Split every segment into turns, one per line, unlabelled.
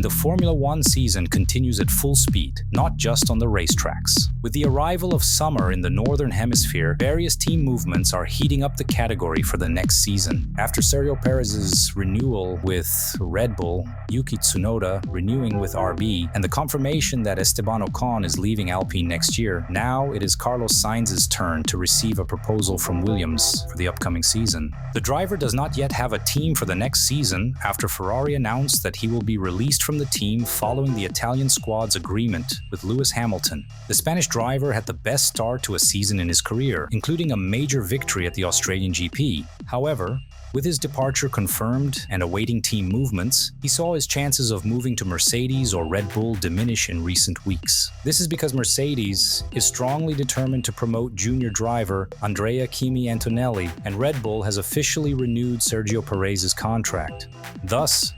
and the Formula One season continues at full speed, not just on the racetracks. With the arrival of summer in the Northern Hemisphere, various team movements are heating up the category for the next season. After Sergio Perez's renewal with Red Bull, Yuki Tsunoda renewing with RB, and the confirmation that Esteban Ocon is leaving Alpine next year, now it is Carlos Sainz's turn to receive a proposal from Williams for the upcoming season. The driver does not yet have a team for the next season after Ferrari announced that he will be released from the team following the Italian squad's agreement with Lewis Hamilton. The Spanish driver had the best start to a season in his career, including a major victory at the Australian GP. However, with his departure confirmed and awaiting team movements, he saw his chances of moving to Mercedes or Red Bull diminish in recent weeks. This is because Mercedes is strongly determined to promote junior driver Andrea Kimi Antonelli, and Red Bull has officially renewed Sergio Perez's contract. Thus,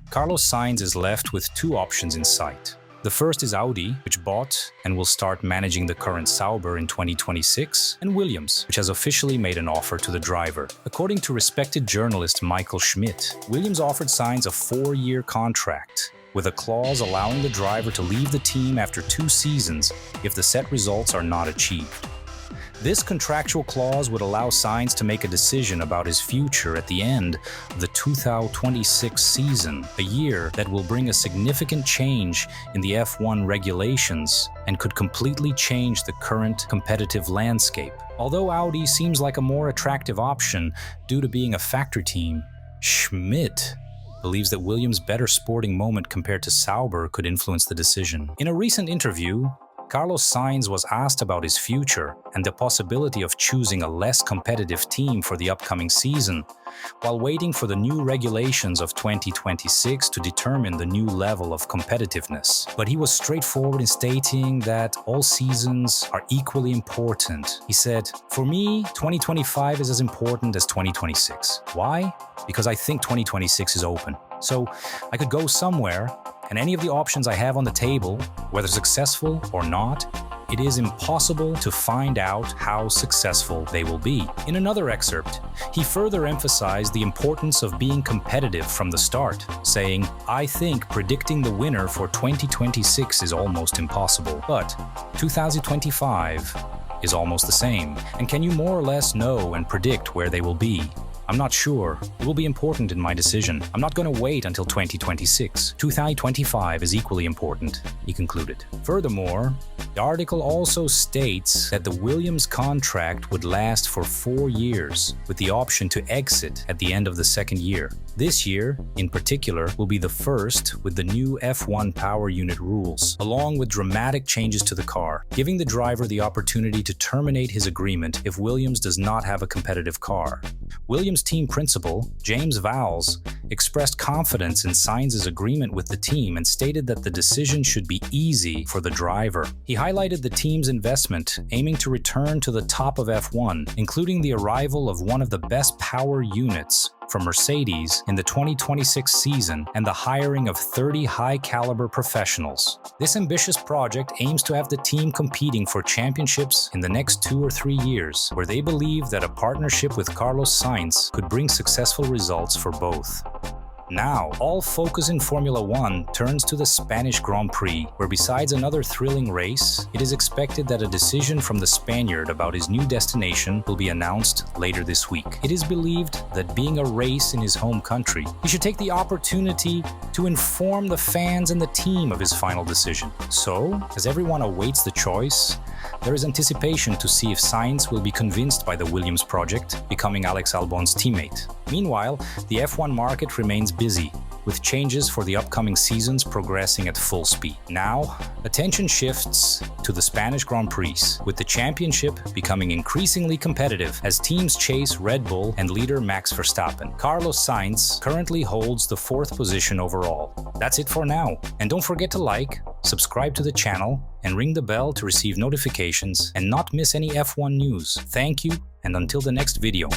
Carlos Sainz is left with two options in sight. The first is Audi, which bought and will start managing the current Sauber in 2026, and Williams, which has officially made an offer to the driver. According to respected journalist Michael Schmidt, Williams offered Sainz a 4-year contract, with a clause allowing the driver to leave the team after 2 seasons if the set results are not achieved. This contractual clause would allow Sainz to make a decision about his future at the end of the 2026 season, a year that will bring a significant change in the F1 regulations and could completely change the current competitive landscape. Although Audi seems like a more attractive option due to being a factory team, Schmidt believes that Williams' better sporting moment compared to Sauber could influence the decision. In a recent interview, Carlos Sainz was asked about his future and the possibility of choosing a less competitive team for the upcoming season, while waiting for the new regulations of 2026 to determine the new level of competitiveness. But he was straightforward in stating that all seasons are equally important. He said, "For me, 2025 is as important as 2026. Why? Because I think 2026 is open. So I could go somewhere, and any of the options I have on the table, whether successful or not, it is impossible to find out how successful they will be." In another excerpt, he further emphasized the importance of being competitive from the start, saying, "I think predicting the winner for 2026 is almost impossible, but 2025 is almost the same. And can you more or less know and predict where they will be? I'm not sure. It will be important in my decision. I'm not going to wait until 2026. 2025 is equally important," he concluded. Furthermore, the article also states that the Williams contract would last for 4 years, with the option to exit at the end of the second year. This year, in particular, will be the first with the new F1 power unit rules, along with dramatic changes to the car, giving the driver the opportunity to terminate his agreement if Williams does not have a competitive car. Williams team principal, James Vowles, expressed confidence in Sainz's agreement with the team and stated that the decision should be easy for the driver. He highlighted the team's investment, aiming to return to the top of F1, including the arrival of one of the best power units from Mercedes in the 2026 season and the hiring of 30 high-caliber professionals. This ambitious project aims to have the team competing for championships in the next 2 or 3 years, where they believe that a partnership with Carlos Sainz could bring successful results for both. Now, all focus in Formula One turns to the Spanish Grand Prix, where besides another thrilling race, it is expected that a decision from the Spaniard about his new destination will be announced later this week. It is believed that being a race in his home country, he should take the opportunity to inform the fans and the team of his final decision. So, as everyone awaits the choice, there is anticipation to see if Sainz will be convinced by the Williams project, becoming Alex Albon's teammate. Meanwhile, the F1 market remains busy, with changes for the upcoming seasons progressing at full speed. Now, attention shifts to the Spanish Grand Prix, with the championship becoming increasingly competitive as teams chase Red Bull and leader Max Verstappen. Carlos Sainz currently holds the 4th position overall. That's it for now. And don't forget to like, subscribe to the channel, and ring the bell to receive notifications and not miss any F1 news. Thank you, and until the next video.